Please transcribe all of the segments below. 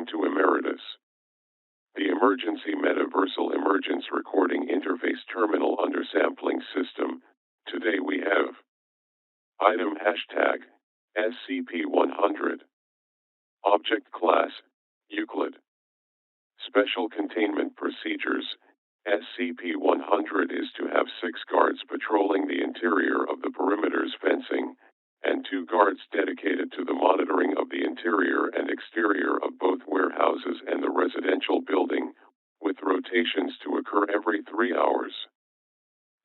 Welcome to Emeritus, the Emergency Metaversal Emergence Recording Interface Terminal Undersampling System. Today we have Item Hashtag SCP-100 Object Class Euclid Special Containment Procedures. SCP-100 is to have 6 guards patrolling the interior of the perimeter's fencing, and 2 guards dedicated to the monitoring of the interior and exterior of both warehouses and the residential building, with rotations to occur every 3 hours.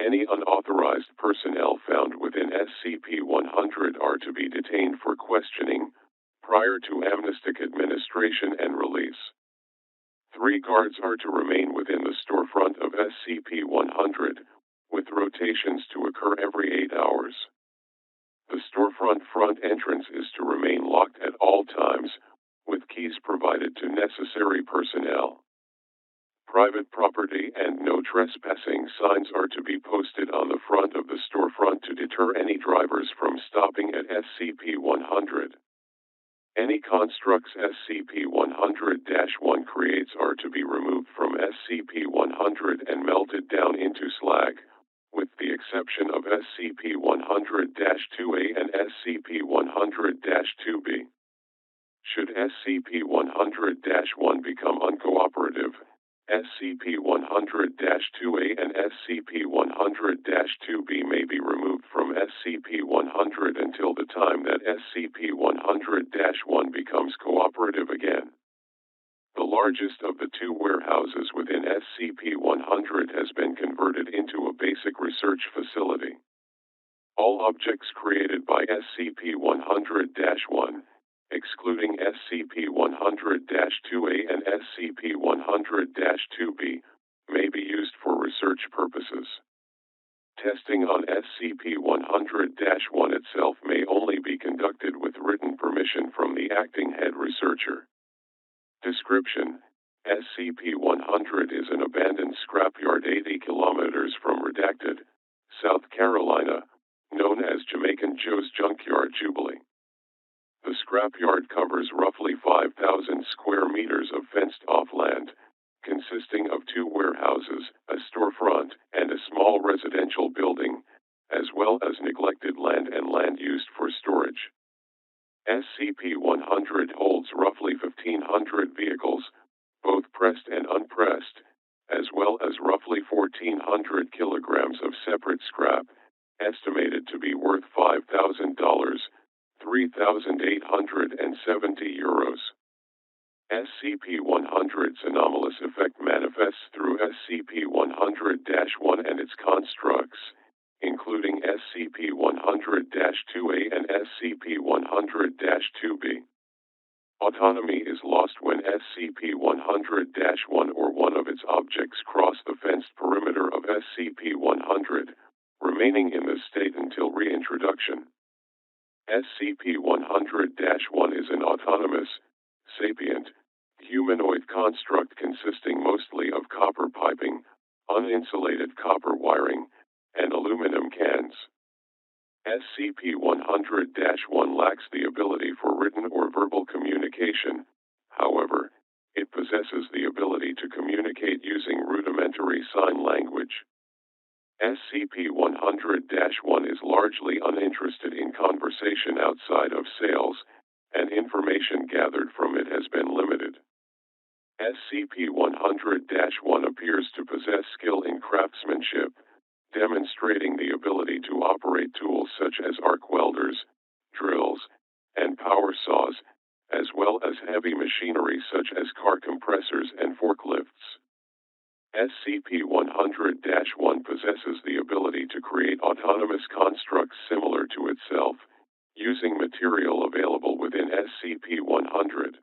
Any unauthorized personnel found within SCP-100 are to be detained for questioning, prior to amnestic administration and release. 3 guards are to remain within the storefront of SCP-100, with rotations to occur every 8 hours. The storefront front entrance is to remain locked at all times, with keys provided to necessary personnel. Private property and no trespassing signs are to be posted on the front of the storefront to deter any drivers from stopping at SCP-100. Any constructs SCP-100-1 creates are to be removed from SCP-100 and melted down into slag, with the exception of SCP-100-2A and SCP-100-2B. Should SCP-100-1 become uncooperative, SCP-100-2A and SCP-100-2B may be removed from SCP-100 until the time that SCP-100-1 becomes cooperative again. The largest of the 2 warehouses within SCP-100 has been converted into a basic research facility. All objects created by SCP-100-1, excluding SCP-100-2A and SCP-100-2B, may be used for research purposes. Testing on SCP-100-1 itself may only be conducted with written permission from the acting head researcher. Description: SCP-100 is an abandoned scrapyard 80 kilometers from Redacted, South Carolina, known as Jamaican Joe's Junkyard, Jubilee. The scrapyard covers roughly 5,000 square meters of fenced-off land, consisting of 2 warehouses, a storefront, and a small residential building, as well as neglected land and land used for storage. SCP-100 holds roughly 1,500 vehicles, both pressed and unpressed, as well as roughly 1,400 kilograms of separate scrap, estimated to be worth $5,000, 3,870 euros. SCP-100's anomalous effect manifests through SCP-100-1 and its constructs, including SCP-100-2A and SCP-100-2B. Autonomy is lost when SCP-100-1 or one of its objects cross the fenced perimeter of SCP-100, remaining in this state until reintroduction. SCP-100-1 is an autonomous, sapient, humanoid construct consisting mostly of copper piping, uninsulated copper wiring, and aluminum cans. SCP-100-1 lacks the ability for written or verbal communication. However, it possesses the ability to communicate using rudimentary sign language. SCP-100-1 is largely uninterested in conversation outside of sales, and information gathered from it has been limited. SCP-100-1 appears to possess skill in craftsmanship, demonstrating the ability to operate tools such as arc welders, drills, and power saws, as well as heavy machinery such as car compressors and forklifts. SCP-100-1 possesses the ability to create autonomous constructs similar to itself, using material available within SCP-100.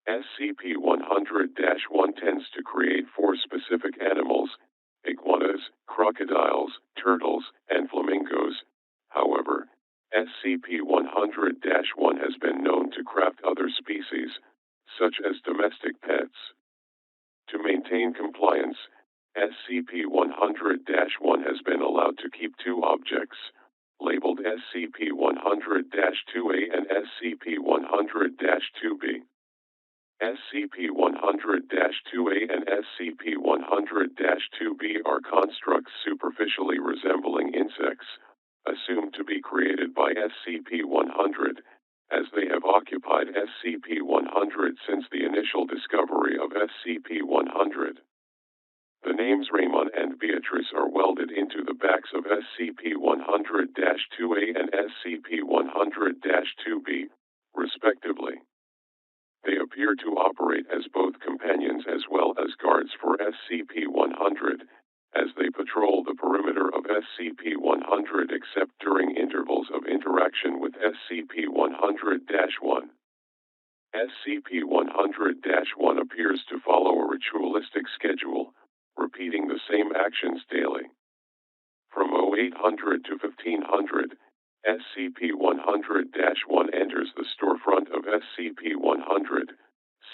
SCP-100-1 tends to create 4 specific animals: iguanas, crocodiles, turtles, and flamingos. However, SCP-100-1 has been known to craft other species, such as domestic pets. To maintain compliance, SCP-100-1 has been allowed to keep 2 objects, labeled SCP-100-2A and SCP-100-2B. SCP-100-2A and SCP-100-2B are constructs superficially resembling insects, assumed to be created by SCP-100, as they have occupied SCP-100 since the initial discovery of SCP-100. The names Raymond and Beatrice are welded into the backs of SCP-100-2A and SCP-100-2B, respectively. They appear to operate as both companions as well as guards for SCP-100, as they patrol the perimeter of SCP-100 except during intervals of interaction with SCP-100-1. SCP-100-1 appears to follow a ritualistic schedule, repeating the same actions daily. From 0800 to 1500, SCP-100-1 enters the storefront of SCP-100,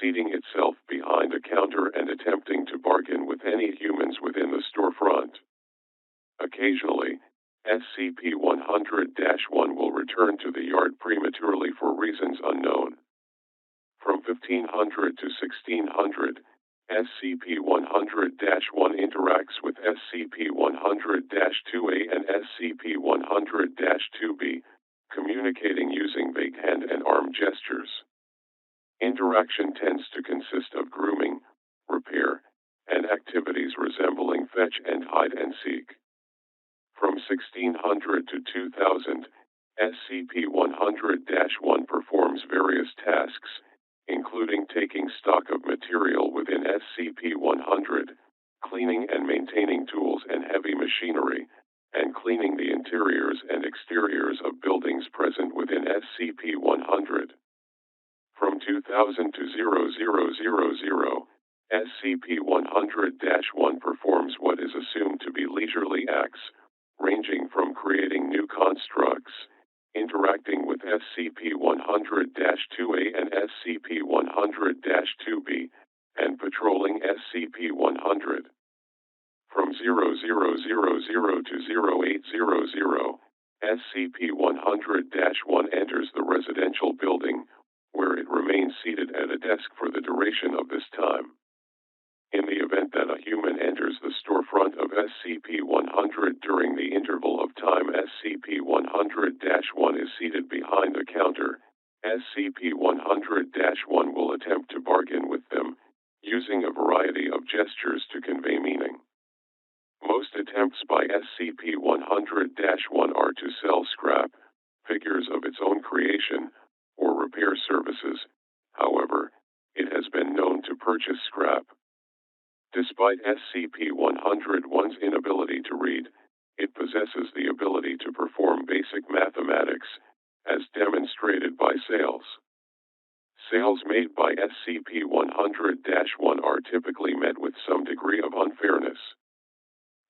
seating itself behind a counter and attempting to bargain with any humans within the storefront. Occasionally, SCP-100-1 will return to the yard prematurely for reasons unknown. From 1500 to 1600, SCP-100-1 interacts with SCP-100-2A and SCP-100-2B, communicating using vague hand and arm gestures. Interaction tends to consist of grooming, repair, and activities resembling fetch and hide and seek. From 1600 to 2000, SCP-100-1 performs various tasks, including taking stock of material within SCP-100, cleaning and maintaining tools and heavy machinery, and cleaning the interiors and exteriors of buildings present within SCP-100. From 2000 to 0000, SCP-100-1 performs what is assumed to be leisurely acts, ranging from creating new constructs, interacting with SCP-100-2A and SCP-100-2B, and patrolling SCP-100. From 0000 to 0800, SCP-100-1 enters the residential building, where it remains seated at a desk for the duration of this time. In the event that a human enters the storefront of SCP-100 during the interval of time SCP-100-1 is seated behind the counter, SCP-100-1 will attempt to bargain with them, using a variety of gestures to convey meaning. Most attempts by SCP-100-1 are to sell scrap, figures of its own creation, or repair services. However, it has been known to purchase scrap. Despite SCP-101's inability to read, it possesses the ability to perform basic mathematics, as demonstrated by sales. Sales made by SCP-100-1 are typically met with some degree of unfairness.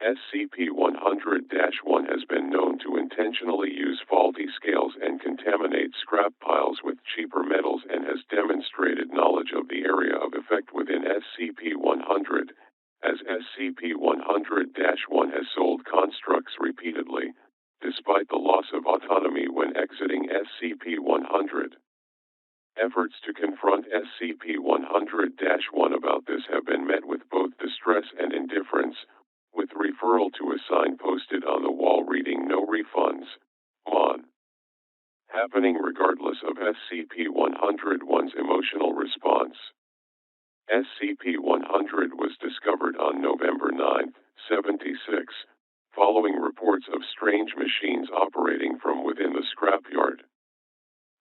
SCP-100-1 has been known to intentionally use faulty scales and contaminate scrap piles with cheaper metals and has demonstrated knowledge of the area of effect within SCP-100, as SCP-100-1 has sold constructs repeatedly, despite the loss of autonomy when exiting SCP-100. Efforts to confront SCP-100-1 about this have been met with both distress and indifference, with referral to a sign posted on the wall reading "No refunds, MON," happening regardless of SCP-101's emotional response. SCP-100 was discovered on November 9, 76, following reports of strange machines operating from within the scrapyard.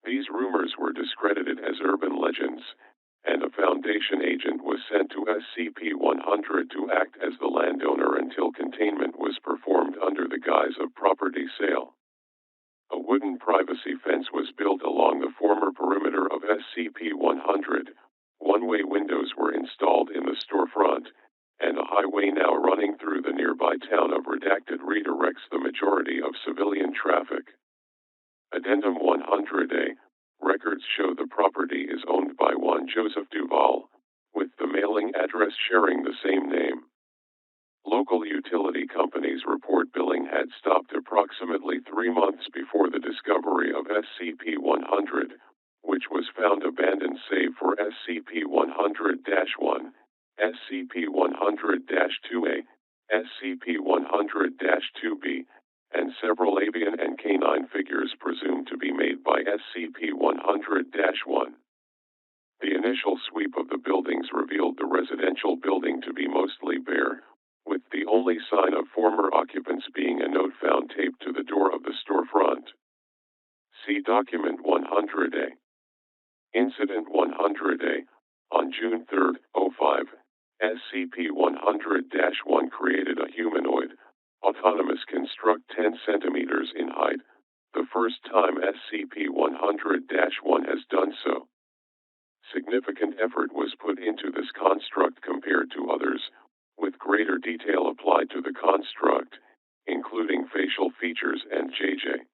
These rumors were discredited as urban legends, and a Foundation agent was sent to SCP-100 to act as the landowner until containment was performed under the guise of property sale. A wooden privacy fence was built along the former perimeter of SCP-100, one-way windows were installed in the storefront, and a highway now running through the nearby town of Redacted redirects the majority of civilian traffic. Addendum 100A. Records show the property is owned by one Joseph Duval, with the mailing address sharing the same name. Local utility companies report billing had stopped approximately 3 months before the discovery of SCP-100, which was found abandoned save for SCP-100-1, SCP-100-2A, SCP-100-2B, and several avian and canine figures presumed to be made by SCP-100-1. The initial sweep of the buildings revealed the residential building to be mostly bare, with the only sign of former occupants being a note found taped to the door of the storefront. See Document 100A. Incident 100A. On June 3, 05, SCP-100-1 created a humanoid, autonomous construct 10 centimeters in height, the first time SCP-100-1 has done so. Significant effort was put into this construct compared to others, with greater detail applied to the construct, including facial features and JJ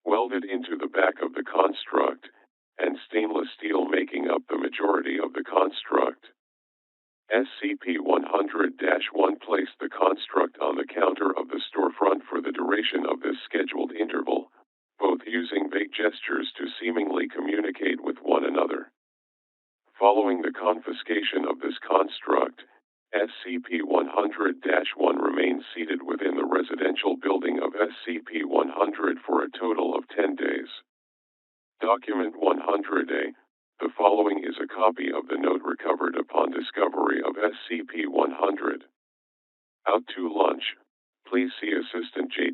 welded into the back of the construct, and stainless steel making up the majority of the construct. SCP-100-1 placed the construct on the counter of the storefront for the duration of this scheduled interval, both using vague gestures to seemingly communicate with one another. Following the confiscation of this construct, SCP-100-1 remains seated within the residential building of SCP-100 for a total of 10 days. Document 100A. The following is a copy of the note recovered upon discovery of SCP-100. Out to lunch. Please see Assistant J.J.